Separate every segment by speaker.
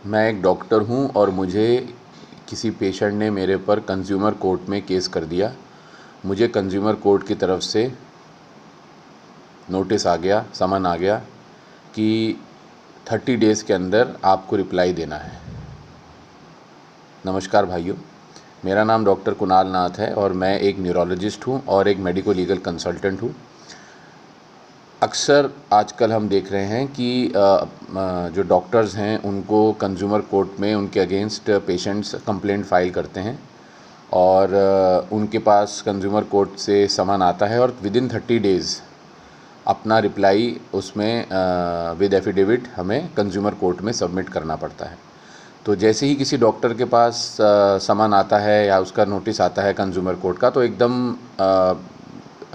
Speaker 1: मैं एक डॉक्टर हूँ और मुझे किसी पेशेंट ने मेरे पर कंज्यूमर कोर्ट में केस कर दिया। मुझे कंज्यूमर कोर्ट की तरफ से नोटिस आ गया, समन आ गया कि 30 डेज़ के अंदर आपको रिप्लाई देना है। नमस्कार भाइयों, मेरा नाम डॉक्टर कुणाल नाथ है और मैं एक न्यूरोलॉजिस्ट हूँ और एक मेडिको लीगल कंसल्टेंट हूँ। अक्सर आजकल हम देख रहे हैं कि जो डॉक्टर्स हैं उनको कंज्यूमर कोर्ट में उनके अगेंस्ट पेशेंट्स कंप्लेंट फ़ाइल करते हैं और उनके पास कंज्यूमर कोर्ट से समन आता है और विदिन 30 डेज़ अपना रिप्लाई उसमें विद एफिडेविट हमें कंज्यूमर कोर्ट में सबमिट करना पड़ता है। तो जैसे ही किसी डॉक्टर के पास समन आता है या उसका नोटिस आता है कंज्यूमर कोर्ट का, तो एकदम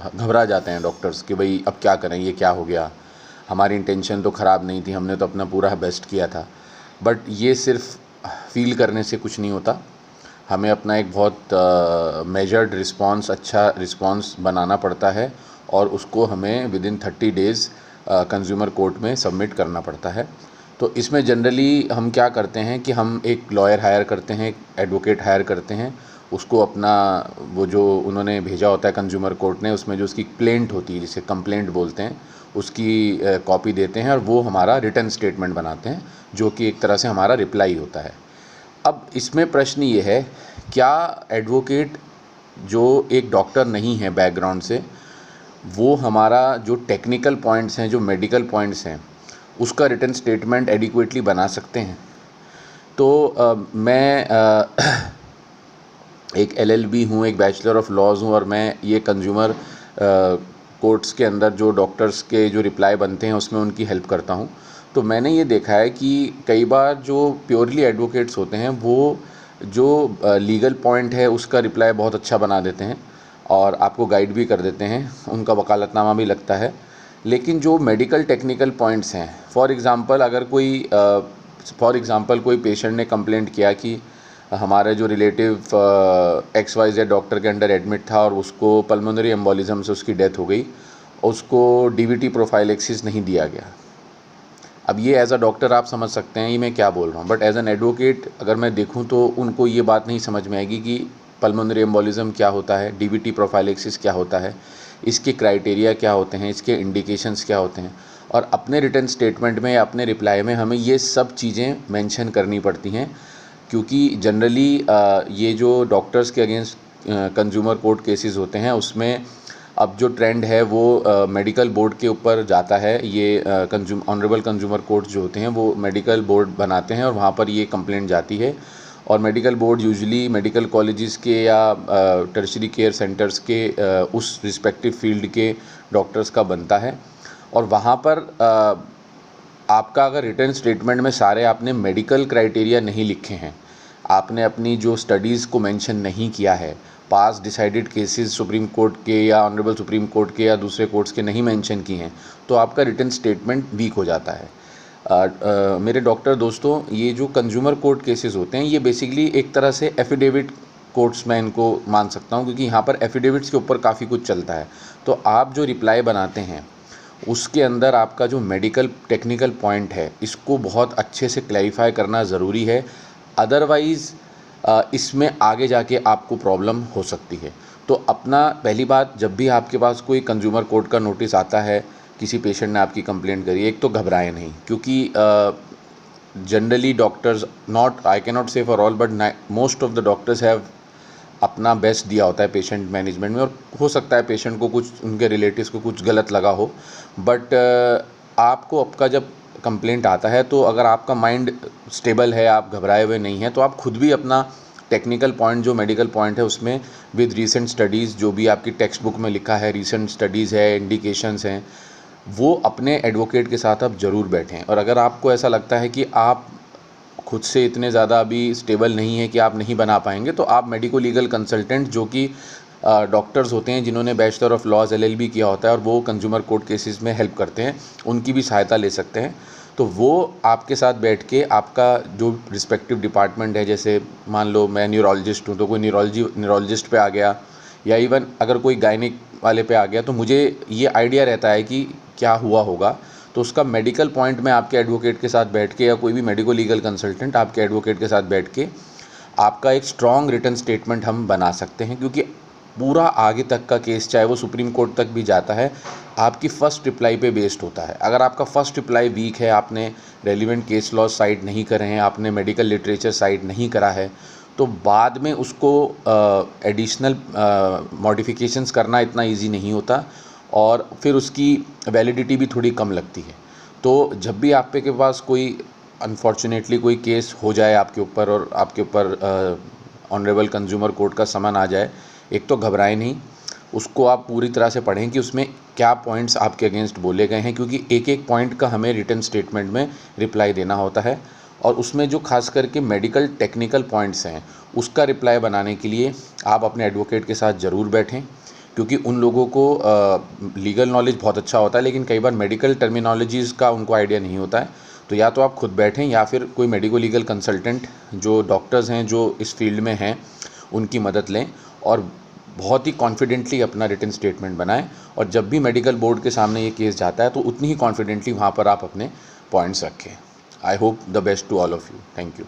Speaker 1: घबरा जाते हैं डॉक्टर्स कि भाई अब क्या करें, ये क्या हो गया, हमारी इंटेंशन तो ख़राब नहीं थी, हमने तो अपना पूरा बेस्ट किया था। बट ये सिर्फ फील करने से कुछ नहीं होता, हमें अपना एक बहुत मेजर्ड रिस्पॉन्स, अच्छा रिस्पॉन्स बनाना पड़ता है और उसको हमें विदिन 30 डेज़ कंज्यूमर कोर्ट में सबमिट करना पड़ता है। तो इसमें जनरली हम क्या करते हैं कि हम एक लॉयर हायर करते हैं, एक एडवोकेट हायर करते हैं, उसको अपना वो जो उन्होंने भेजा होता है कंज्यूमर कोर्ट ने, उसमें जो उसकी क्लेंट होती है, जिसे कंप्लेंट बोलते हैं, उसकी कॉपी देते हैं और वो हमारा रिटन स्टेटमेंट बनाते हैं, जो कि एक तरह से हमारा रिप्लाई होता है। अब इसमें प्रश्न ये है, क्या एडवोकेट जो एक डॉक्टर नहीं है बैकग्राउंड से, वो हमारा जो टेक्निकल पॉइंट्स हैं, जो मेडिकल पॉइंट्स हैं, उसका रिटन स्टेटमेंट एडिक्वेटली बना सकते हैं? तो मैं एक LLB हूँ, एक बैचलर ऑफ लॉज़ हूँ और मैं ये कंज्यूमर कोर्ट्स के अंदर जो डॉक्टर्स के जो रिप्लाई बनते हैं उसमें उनकी हेल्प करता हूँ। तो मैंने ये देखा है कि कई बार जो प्योरली एडवोकेट्स होते हैं वो जो लीगल पॉइंट है उसका रिप्लाई बहुत अच्छा बना देते हैं और आपको गाइड भी कर देते हैं, उनका वकालतनामा भी लगता है। लेकिन जो मेडिकल टेक्निकल पॉइंट्स हैं, फॉर एग्ज़ाम्पल अगर कोई पेशेंट ने कंप्लेंट किया कि हमारे जो रिलेटिव XYZ डॉक्टर के अंडर एडमिट था और उसको पल्मोनरी एम्बोलिज्म से उसकी डेथ हो गई, उसको DVT प्रोफाइलेक्सिस नहीं दिया गया। अब ये एज अ डॉक्टर आप समझ सकते हैं ये मैं क्या बोल रहा हूँ, बट एज एन एडवोकेट अगर मैं देखूँ तो उनको ये बात नहीं समझ में आएगी कि पल्मोनरी एम्बोलिज्म क्या होता है, DVT प्रोफाइलेक्सिस क्या होता है, इसके क्राइटेरिया क्या होते हैं, इसके इंडिकेशंस क्या होते हैं। और अपने रिटन स्टेटमेंट में या अपने रिप्लाई में हमें ये सब चीज़ें मेंशन करनी पड़ती हैं, क्योंकि जनरली ये जो डॉक्टर्स के अगेंस्ट कंज्यूमर कोर्ट केसेस होते हैं उसमें अब जो ट्रेंड है वो मेडिकल बोर्ड के ऊपर जाता है। ये ऑनरेबल कंज्यूमर कोर्ट जो होते हैं वो मेडिकल बोर्ड बनाते हैं और वहाँ पर ये कंप्लेंट जाती है और medical board usually medical colleges के या टर्शियरी केयर सेंटर्स के उस रिस्पेक्टिव फील्ड के डॉक्टर्स का बनता है। और वहाँ पर आपका अगर रिटन स्टेटमेंट में सारे आपने मेडिकल क्राइटेरिया नहीं लिखे हैं, आपने अपनी जो स्टडीज़ को मेंशन नहीं किया है, पास डिसाइडेड केसेस सुप्रीम कोर्ट के या ऑनरेबल सुप्रीम कोर्ट के या दूसरे कोर्ट्स के नहीं मेंशन किए हैं, तो आपका रिटन स्टेटमेंट वीक हो जाता है। मेरे डॉक्टर दोस्तों, ये जो कंज्यूमर कोर्ट केसेस होते हैं ये बेसिकली एक तरह से एफिडेविट कोर्ट्स में इनको मान सकता हूँ, क्योंकि यहाँ पर एफिडेविट्स के ऊपर काफ़ी कुछ चलता है। तो आप जो रिप्लाई बनाते हैं उसके अंदर आपका जो मेडिकल टेक्निकल पॉइंट है इसको बहुत अच्छे से क्लैरिफाई करना ज़रूरी है, अदरवाइज़ इसमें आगे जाके आपको प्रॉब्लम हो सकती है। तो अपना पहली बात, जब भी आपके पास कोई कंज्यूमर कोर्ट का नोटिस आता है, किसी पेशेंट ने आपकी कंप्लेंट करी, एक तो घबराएं नहीं, क्योंकि generally doctors, not I can not say for all, but most of the doctors have अपना बेस्ट दिया होता है पेशेंट मैनेजमेंट में, और हो सकता है पेशेंट को कुछ, उनके रिलेटिव्स को कुछ गलत लगा हो, बट आपको आपका जब कंप्लेंट आता है तो अगर आपका माइंड स्टेबल है, आप घबराए हुए नहीं हैं, तो आप खुद भी अपना टेक्निकल पॉइंट जो मेडिकल पॉइंट है उसमें विद रीसेंट स्टडीज़, जो भी आपकी टेक्स्ट बुक में लिखा है, रीसेंट स्टडीज़ है, इंडिकेशंस हैं, वो अपने एडवोकेट के साथ आप ज़रूर बैठें। और अगर आपको ऐसा लगता है कि आप खुद से इतने ज़्यादा अभी स्टेबल नहीं है कि आप नहीं बना पाएंगे, तो आप मेडिको लीगल कंसल्टेंट, जो कि डॉक्टर्स होते हैं जिन्होंने बैचलर ऑफ लॉज LLB किया होता है और वो कंज्यूमर कोर्ट केसेस में हेल्प करते हैं, उनकी भी सहायता ले सकते हैं। तो वो आपके साथ बैठ के आपका जो रिस्पेक्टिव डिपार्टमेंट है, जैसे मान लो मैं न्यूरोलॉजिस्ट हूँ तो कोई न्यूरोलॉजिस्ट पे आ गया, या इवन अगर कोई गायनिक वाले पे आ गया, तो मुझे ये आइडिया रहता है कि क्या हुआ होगा। तो उसका मेडिकल पॉइंट में आपके एडवोकेट के साथ बैठ के या कोई भी मेडिको लीगल कंसल्टेंट आपके एडवोकेट के साथ बैठ के आपका एक स्ट्रॉन्ग रिटन स्टेटमेंट हम बना सकते हैं, क्योंकि पूरा आगे तक का केस चाहे वो सुप्रीम कोर्ट तक भी जाता है आपकी फ़र्स्ट रिप्लाई पे बेस्ड होता है। अगर आपका फ़र्स्ट रिप्लाई वीक है, आपने रेलिवेंट केस लॉ साइट नहीं करे हैं, आपने मेडिकल लिटरेचर साइट नहीं करा है, तो बाद में उसको एडिशनल मॉडिफिकेशंस करना इतना इजी नहीं होता और फिर उसकी वैलिडिटी भी थोड़ी कम लगती है। तो जब भी आपके के पास कोई अनफॉर्चुनेटली कोई केस हो जाए आपके ऊपर और आपके ऊपर ऑनरेबल कंज्यूमर कोर्ट का समन आ जाए, एक तो घबराएं नहीं, उसको आप पूरी तरह से पढ़ें कि उसमें क्या पॉइंट्स आपके अगेंस्ट बोले गए हैं, क्योंकि एक एक पॉइंट का हमें रिटन स्टेटमेंट में रिप्लाई देना होता है। और उसमें जो खास करके मेडिकल टेक्निकल पॉइंट्स हैं उसका रिप्लाई बनाने के लिए आप अपने एडवोकेट के साथ ज़रूर बैठें, क्योंकि उन लोगों को लीगल नॉलेज बहुत अच्छा होता है लेकिन कई बार मेडिकल टर्मिनोलॉजीज़ का उनको आइडिया नहीं होता है। तो या तो आप खुद बैठें या फिर कोई मेडिको लीगल कंसल्टेंट जो डॉक्टर्स हैं जो इस फील्ड में हैं उनकी मदद लें और बहुत ही कॉन्फिडेंटली अपना रिटन स्टेटमेंट बनाएं। और जब भी मेडिकल बोर्ड के सामने ये केस जाता है तो उतनी ही कॉन्फिडेंटली वहाँ पर आप अपने पॉइंट्स रखें। I hope the best to all of you. Thank you.